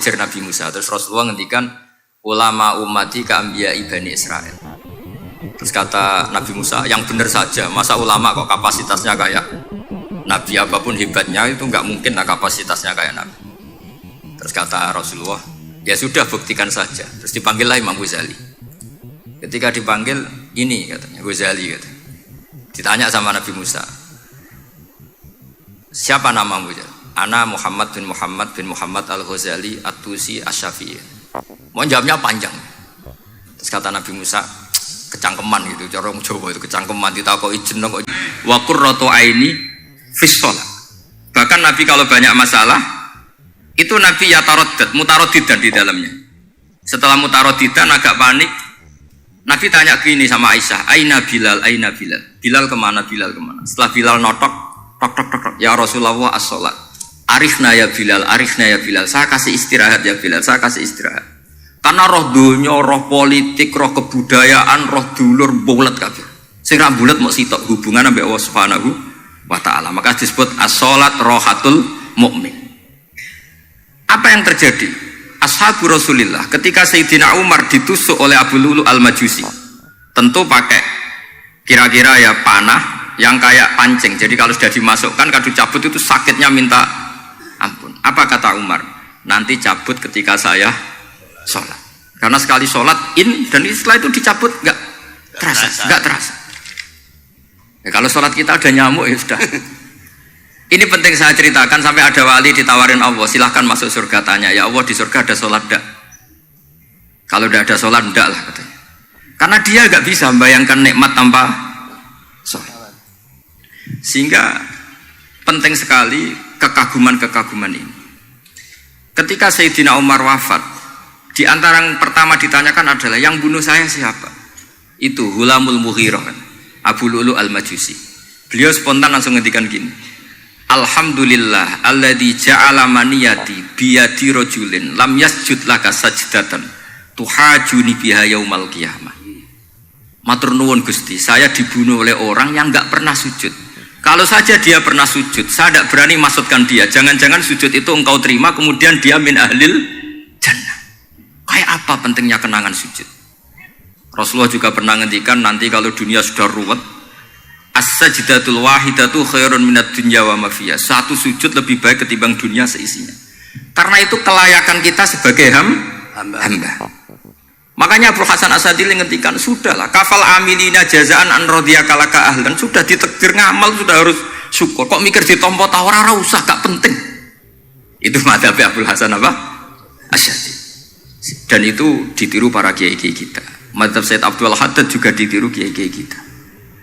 jejer Nabi Musa. Terus Rasulullah ngendikan ulama ummati ka anbiya'i Bani Israil. Terus kata Nabi Musa, yang benar saja, masa ulama kok kapasitasnya kayak Nabi, apapun hebatnya itu nggak mungkin lah kapasitasnya kayak Nabi. Terus kata Rasulullah, ya sudah buktikan saja. Terus dipanggillah Imam Ghazali. Ketika dipanggil, ini katanya Ghazali katanya. Ditanya sama Nabi Musa, siapa namamu? Ana Muhammad bin Muhammad al-Ghazali at-Tusi asy-Syafi'i. Mau jawabnya panjang. Terus kata Nabi Musa, kecangkeman gitu, cara Jawa itu kecangkeman, ditakoki jeneng kok wa qurratu aini fis shalah. Bahkan Nabi kalau banyak masalah itu Nabi ya mutaraddidan di dalamnya. Setelah mutaraddidan agak panik, Nabi tanya gini sama Aisyah, aina Bilal, aina Bilal. Bilal kemana, Bilal kemana? Setelah Bilal notok, tok, ya Rasulullah as-shalat. Arifna ya Bilal, arifna ya Bilal. Saya kasih istirahat ya Bilal, saya kasih istirahat. Karena roh dunya, roh politik, roh kebudayaan, roh dulur bulet kabeh. Sing ra bulet mok sitok hubungan ambek Allah Subhanahu wa taala. Maka disebut as-shalat rohatul mukmin. Apa yang terjadi? Ashabu Rasulillah ketika Sayyidina Umar ditusuk oleh Abu Lulu al-Majusi, tentu pakai kira-kira ya panah yang kayak pancing. Jadi kalau sudah dimasukkan kadu cabut itu sakitnya minta ampun. Apa kata Umar? Nanti cabut ketika saya sholat. Karena sekali sholat dan setelah itu dicabut nggak terasa. Ya, kalau sholat kita ada nyamuk ya sudah. Ini penting saya ceritakan, sampai ada wali ditawarin Allah, silahkan masuk surga, tanya, ya Allah di surga ada sholat enggak? Kalau tidak ada sholat enggak lah katanya. Karena dia nggak bisa membayangkan nikmat tanpa sholat. Sehingga penting sekali kekaguman-kekaguman ini. Ketika Sayyidina Umar wafat, di antara yang pertama ditanyakan adalah yang bunuh saya siapa? Itu Hulamul Mughirah, Abu Lu'lu al-Majusi. Beliau spontan langsung ngendikan gini, alhamdulillah alladzi ja'ala maniyati biyadi rajulin lam yasjud laka sajdatan tuhajuni biha yaumal qiyamah. Matur nuwun Gusti, saya dibunuh oleh orang yang enggak pernah sujud. Kalau saja dia pernah sujud, saya tidak berani maksudkan dia. Jangan-jangan sujud itu engkau terima kemudian dia min ahlil jannah. Kayak apa pentingnya kenangan sujud? Rasulullah juga pernah ngendikan, nanti kalau dunia sudah ruwet, as-sajdatul wahidatu khairun minad dunya wa ma fiha. Satu sujud lebih baik ketimbang dunia seisinya. Karena itu kelayakan kita sebagai hamba. Makanya Abu Hasan Asadili ngendikan, sudahlah kafal amilina jazaan an radiyaka laka ahlan. Sudah ditakdir ngamal sudah harus syukur. Kok mikir ditompo ta ora usah, gak penting. Itu madzhab Abu Hasan Asadili. Dan itu ditiru para kiai-kiai kita. Madzhab Sayyid Abdul Haddad juga ditiru kiai-kiai kita.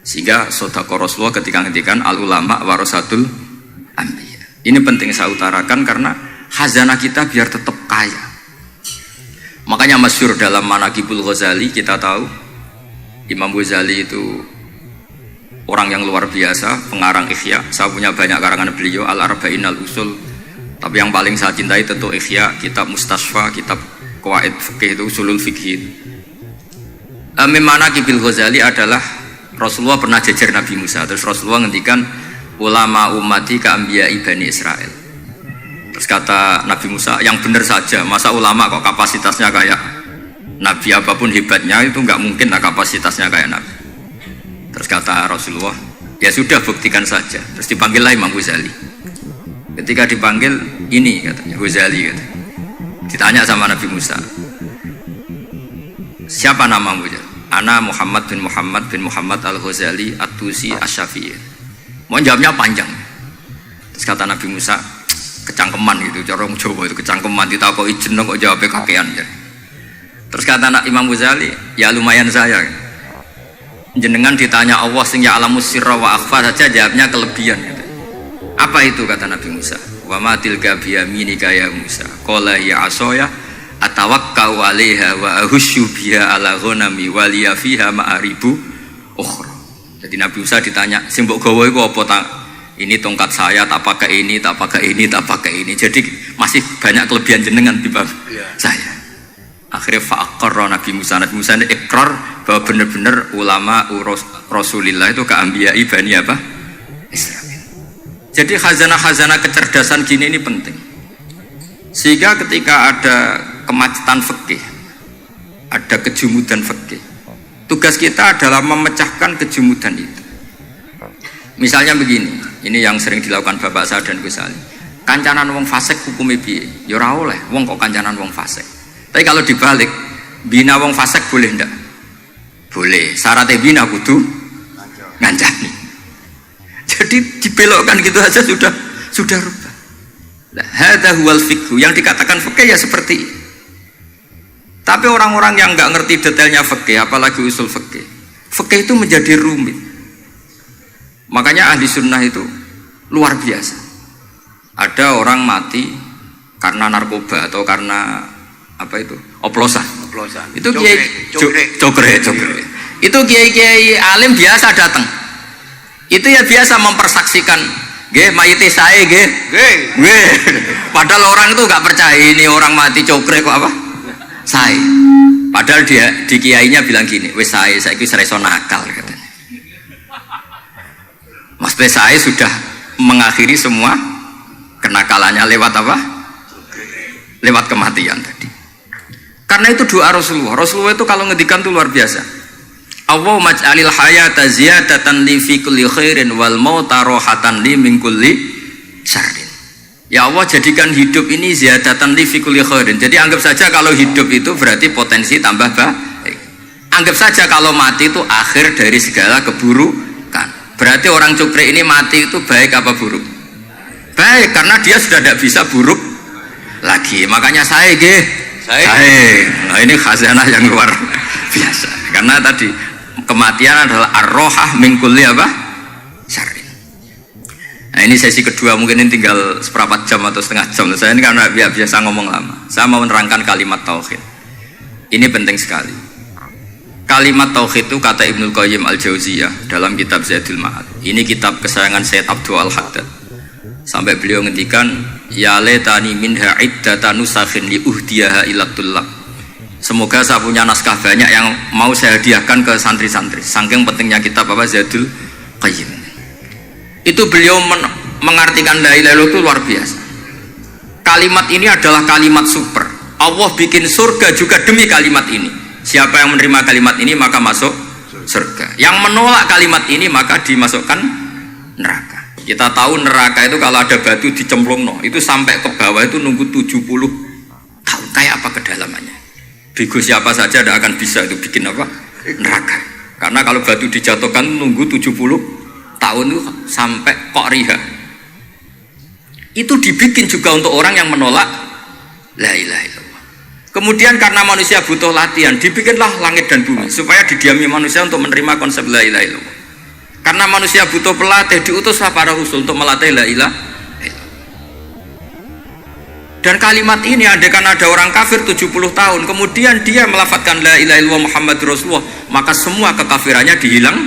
Sehingga sedekah Rasulullah ketika ngendikan al ulama warasatul anbiya. Ini penting saya utarakan karena khazanah kita biar tetap kaya. Makanya masyhur dalam Manaqibul Ghazali kita tahu Imam Ghazali itu orang yang luar biasa, pengarang Ihya. Saya punya banyak karangan beliau, Al-Arba'in Al-Usul. Tapi yang paling saya cintai tentu Ihya, kitab Mustasfa, kitab Qawaid Fikih itu Usulul Fikih. Manaqibul Ghazali adalah Rasulullah pernah jejer Nabi Musa. Terus Rasulullah ngendikan ulama ummati ka anbiya'i Bani Israil. Terus kata Nabi Musa, yang benar saja, masa ulama kok kapasitasnya kayak Nabi, apapun hebatnya itu nggak mungkin lah kapasitasnya kayak Nabi. Terus kata Rasulullah, ya sudah buktikan saja. Terus dipanggillah Imam Ghazali. Ketika dipanggil, ini katanya Ghazali katanya. Ditanya sama Nabi Musa, siapa namamu? Ana Muhammad bin Muhammad al-Ghazali at-Tusi asy-Syafi'i. Mau jawabnya panjang. Terus kata Nabi Musa, kecangkeman gitu, cara Jawa itu kecangkeman, ditakoki jeneng kok jawabnya kakean ya. Terus kata Imam Ghazali, ya lumayan saya. Jenengan ditanya Allah sing ya alamus sirra wa akhfa saja jawabnya kelebihan gitu. Apa itu kata Nabi Musa? Wa ma tilka bi yaminika ya Musa. Qala ya asaya atawakkau 'alaiha wa ahusyu biha 'ala ghanami wa liya fiha ma'aribu ukhra. Jadi Nabi Musa ditanya, sing mbok gawa iku apa ta? Ini tongkat saya, tak pakai ini, tak pakai ini, tak pakai ini. Jadi masih banyak kelebihan jenengan timbang saya. Akhirnya fa'aqarra Nabi Musa ini ikrar bahwa benar-benar ulama Rasulillah itu keambiyai Bani apa? Israil. Jadi khazanah-khazanah kecerdasan gini ini penting. Sehingga ketika ada kemacetan fikih, ada kejumudan fikih, tugas kita adalah memecahkan kejumudan itu. Misalnya begini, ini yang sering dilakukan Bapak saya dan Gus Ali. Kancanan wong fasik hukumnya piye? Ya ora oleh, wong kok kancanan wong fasik. Tapi kalau dibalik, bina wong fasik boleh ndak? Boleh. Syaratnya bina kudu ngancani. Jadi dibelokkan gitu aja sudah rubah. Nah, hadza huwal fiqh. Yang dikatakan fikih ya seperti ini. Tapi orang-orang yang nggak ngerti detailnya fikih, apalagi usul fikih, fikih itu menjadi rumit. Makanya ahli sunnah itu luar biasa. Ada orang mati karena narkoba atau karena apa itu? Oplosan. Itu kiai cokre. Itu kiai alim biasa datang. Itu ya biasa mempersaksikan. Nggih, mayite sae nggih. Nggih. Padahal orang itu nggak percaya ini orang mati cokre kok apa? Sae. Padahal dia di kiainya bilang gini, wis sae saiki wis reso nakal katanya. Mas sae sudah mengakhiri semua kenakalannya lewat apa? Lewat kematian tadi. Karena itu doa Rasulullah. Rasulullah itu kalau ngedikan itu luar biasa. Allahumma ij'alil hayata ziyadatan li fi kulli khairin wal mauta rohatan li min kulli syarrin. Ya Allah, jadikan hidup ini ziyadatan li fi kulli khairin. Jadi anggap saja kalau hidup itu berarti potensi tambah baik. Anggap saja kalau mati itu akhir dari segala keburukan. Berarti orang cukre ini mati itu baik apa buruk? Baik, karena dia sudah tidak bisa buruk lagi. Makanya saya nah ini khazanah yang luar biasa. Karena tadi kematian adalah ar-rohah min kulli apa? Syarrin. Nah ini sesi kedua, mungkin ini tinggal seperempat jam atau setengah jam. Saya ini karena biasa ngomong lama. Saya mau menerangkan kalimat tauhid. Ini penting sekali. Kalimat tauhid itu kata Ibnul Qayyim Al-Jauziyah dalam kitab Zadul Ma'ad. Ini kitab kesayangan Sayyid Abdul Al-Haddad. Sampai beliau ngendikan, ya letani minha iddata nusakhin li uhdiyaha ila tullab. Semoga saya punya naskah banyak yang mau saya hadiahkan ke santri-santri. Saking pentingnya kitab apa Zadul Qayyim. Itu beliau mengartikan la ilaha illallah itu luar biasa. Kalimat ini adalah kalimat super. Allah bikin surga juga demi kalimat ini. Siapa yang menerima kalimat ini maka masuk surga. Yang menolak kalimat ini maka dimasukkan neraka. Kita tahu neraka itu kalau ada batu dicemplung itu sampai ke bawah itu nunggu 70 tahun. Kayak apa kedalamannya? Bego siapa saja tidak akan bisa itu bikin apa? Neraka. Karena kalau batu dijatuhkan nunggu 70 tahun itu sampai kok riha. Itu dibikin juga untuk orang yang menolak la ilaha illallah. Kemudian karena manusia butuh latihan, dibikinlah langit dan bumi supaya didiami manusia untuk menerima konsep la ilaha illallah. Karena manusia butuh pelatih, diutuslah para rasul untuk melatih la ilaha illallah. Dan kalimat ini andaikan ada orang kafir 70 tahun, kemudian dia melafadzkan la ilaha illallah Muhammadur Rasulullah, maka semua kekafirannya dihilang.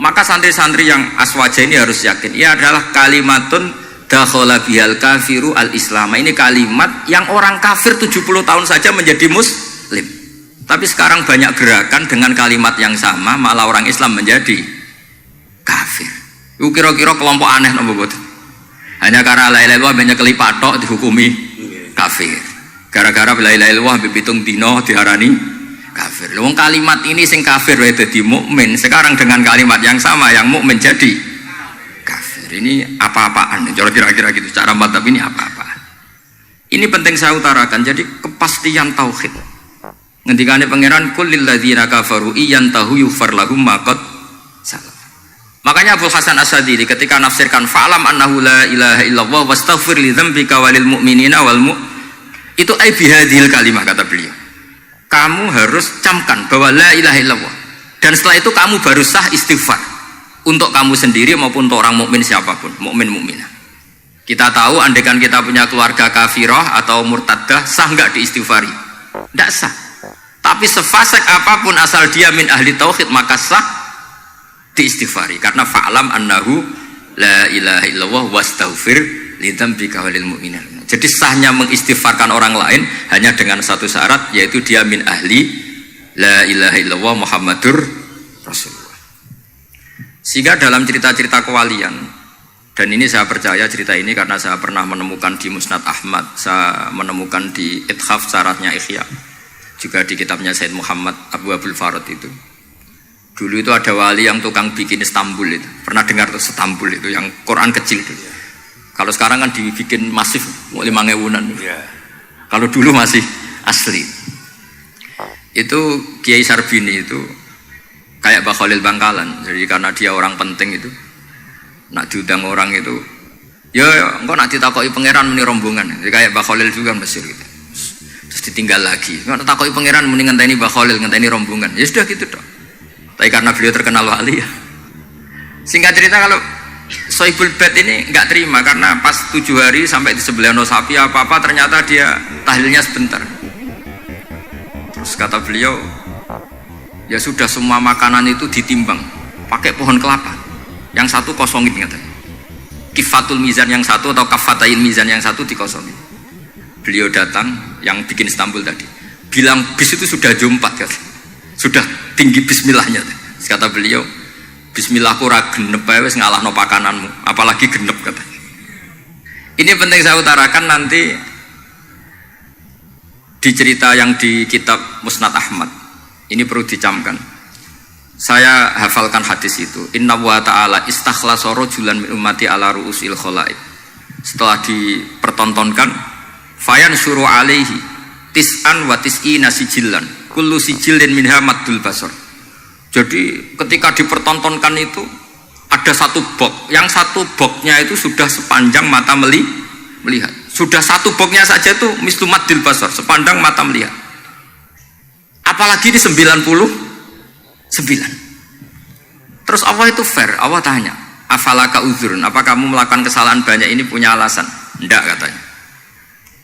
Maka santri-santri yang aswaja ini harus yakin, ia adalah kalimatun dakhala bihal kafiru al-islam. Ini kalimat yang orang kafir 70 tahun saja menjadi muslim. Tapi sekarang banyak gerakan dengan kalimat yang sama, malah orang Islam menjadi kafir. Itu kira-kira kelompok aneh nomor boten. Hanya karena la ilaha illallah banyak kelipatok dihukumi kafir. Gara-gara la ilaha illallah bipitung dino diharani kafir. Wong kalimat ini sing kafir wae dadi mukmin. Sekarang dengan kalimat yang sama yang mukmin jadi kafir. Ini apa-apaan? Kira-kira gitu. Cara madzhab ini apa-apaan? Ini penting saya utarakan. Jadi kepastian tauhid. Ngendikane pangeran kullil ladzina kafaru iyantahu yughfar lahum ma qad salaf. Makanya Abu Hasan Asy'adzili ketika nafsirkan fa'lam annahu la ilaha illallah wastaghfir li dzambika walil mu'minina wal itu ai bihadhil kalimah kata beliau. Kamu harus camkan bahwa la ilaha illallah. Dan setelah itu kamu baru sah istighfar untuk kamu sendiri maupun untuk orang mukmin siapapun, mukmin mukminah. Kita tahu andaikan kita punya keluarga kafirah atau murtadah, sah enggak diistighfari? Enggak sah. Tapi sefasik apapun asal dia min ahli tauhid maka sah diistighfari karena fa'lam annahu la ilaha illallah wastaghfir li dzambika walil mu'minin. Jadi sahnya mengistighfarkan orang lain hanya dengan satu syarat, yaitu dia min ahli la ilaha illallah Muhammadur Rasulullah. Sehingga dalam cerita-cerita kewalian Dan ini saya percaya cerita ini karena saya pernah menemukan di Musnad Ahmad, saya menemukan di Ithaf syaratnya Ihya, juga di kitabnya Said Muhammad Abu Abdul Farad itu. Dulu itu ada wali yang tukang bikin Istanbul itu. Pernah dengar tuh Istanbul itu yang Quran kecil itu. Kalau sekarang kan dibikin masif, mau 5.000-an. Kalau dulu masih asli. Itu Kiai Sarbini itu kayak Mbah Khalil Bangkalan. Jadi karena dia orang penting itu, nak diundang orang itu, ya engkau nak ditakoki pangeran muni rombongan. Jadi kayak Mbah Khalil juga Mesir gitu. Terus ditinggal lagi. Engkau nak takoki pangeran muni ngenteni Mbah Khalil, ngenteni rombongan. Ya sudah gitu dong. Tapi karena beliau terkenal wali ya. Singkat cerita kalau Sohibul Bait ini nggak terima karena pas 7 hari sampai di sebelah no sapi apa-apa ternyata dia tahlilnya sebentar. Terus kata beliau, ya sudah semua makanan itu ditimbang pakai pohon kelapa. Yang satu kosongin katanya. Kifatul mizan yang satu atau kafatain mizan yang satu dikosongin. Beliau datang yang bikin Istanbul tadi. Bilang bis itu sudah jumpat katanya. Sudah tinggi bismillahnya. Kata beliau, bismillahku ra genep wae wis ngalahno pakananmu, apalagi genep katanya. Ini penting saya utarakan nanti di cerita yang di kitab Musnad Ahmad. Ini perlu dicamkan. Saya hafalkan hadis itu. Inna wa ta'ala istakhlasa rajulan min ummati ala ru'usil khalaik. Setelah dipertontonkan, fayan syuru alaihi tis'an wa tis'ina sijillan. Kullu sijilin minha maddul basar. Jadi ketika dipertontonkan itu ada satu box, yang satu boxnya itu sudah sepanjang mata melihat. Sudah satu boxnya saja itu mislu maddil basar, sepandang mata melihat. Apalagi di 99. Terus Allah itu fair, Allah tanya, afalaka uzrun, apa kamu melakukan kesalahan banyak ini punya alasan? Enggak katanya.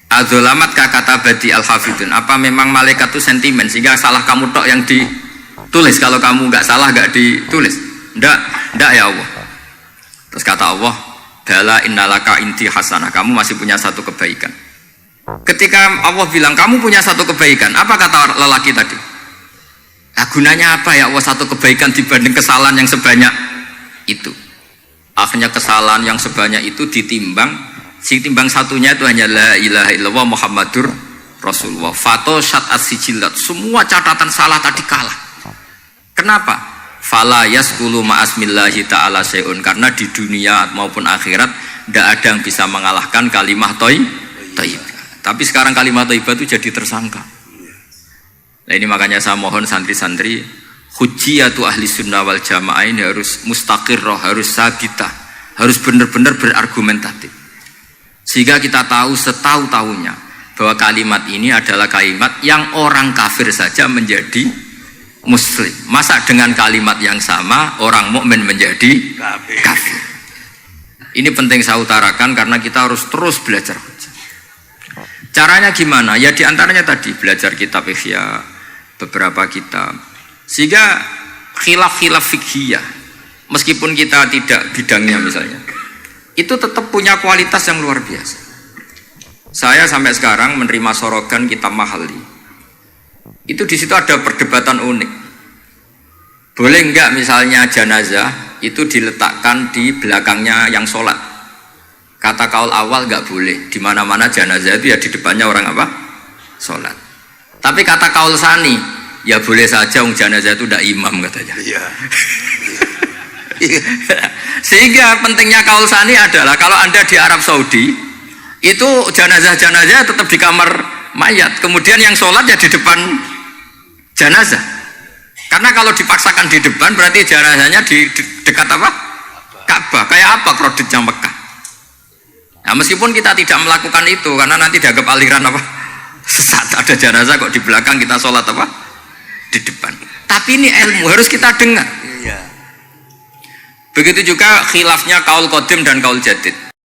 Adzolamat kata badi al-hafidun, apa memang malaikat itu sentimen sehingga salah kamu tok yang ditulis, kalau kamu nggak salah nggak ditulis? Enggak ya Allah. Terus kata Allah, bala innalaka inti hasanah, kamu masih punya satu kebaikan. Ketika Allah bilang kamu punya satu kebaikan, apa kata lelaki tadi? Nah, gunanya apa ya Allah satu kebaikan dibanding kesalahan yang sebanyak itu? Akhirnya kesalahan yang sebanyak itu ditimbang. Si timbang satunya itu hanya la ilaha illallah Muhammadur Rasulullah. Fato syat'at sijilat. Semua catatan salah tadi kalah. Kenapa? Fala yaskulu ma'asmillahi ta'ala syai'un. Karena di dunia maupun akhirat tidak ada yang bisa mengalahkan kalimah thayyibah. Tapi sekarang kalimah thayyibah itu jadi tersangka. Nah ini makanya saya mohon santri-santri, hujjiyatu ahli sunnah wal jamaah ini harus mustaqirrah, harus sabitah, harus benar-benar berargumentatif. Sehingga kita tahu setahu-tahunya bahwa kalimat ini adalah kalimat yang orang kafir saja menjadi muslim. Masa dengan kalimat yang sama orang mukmin menjadi kafir? Ini penting saya utarakan karena kita harus terus belajar. Caranya gimana? Ya diantaranya tadi belajar kitab Ihya, beberapa kitab. Sehingga khilaf-khilaf fikhiyah, meskipun kita tidak bidangnya misalnya, itu tetap punya kualitas yang luar biasa. Saya sampai sekarang menerima sorogan kitab Mahalli. Itu di situ ada perdebatan unik. Boleh enggak misalnya jenazah itu diletakkan di belakangnya yang sholat? Kata kaul awal enggak boleh. Di mana-mana jenazah itu ya di depannya orang apa? Sholat. Tapi kata kaul sani, ya boleh saja jenazah itu tidak imam katanya. Iya. Sehingga pentingnya kaul sani adalah kalau Anda di Arab Saudi itu jenazah-jenazah tetap di kamar mayat, kemudian yang sholat ya di depan jenazah. Karena kalau dipaksakan di depan berarti jenazahnya di dekat apa? Ka'bah. Kayak apa kreditnya Mekah. Nah, meskipun kita tidak melakukan itu karena nanti dianggap aliran apa? Sesat. Ada jenazah kok di belakang kita sholat apa? Di depan. Tapi ini ilmu harus kita dengar. Begitu juga khilafnya kaul qadim dan kaul jadid.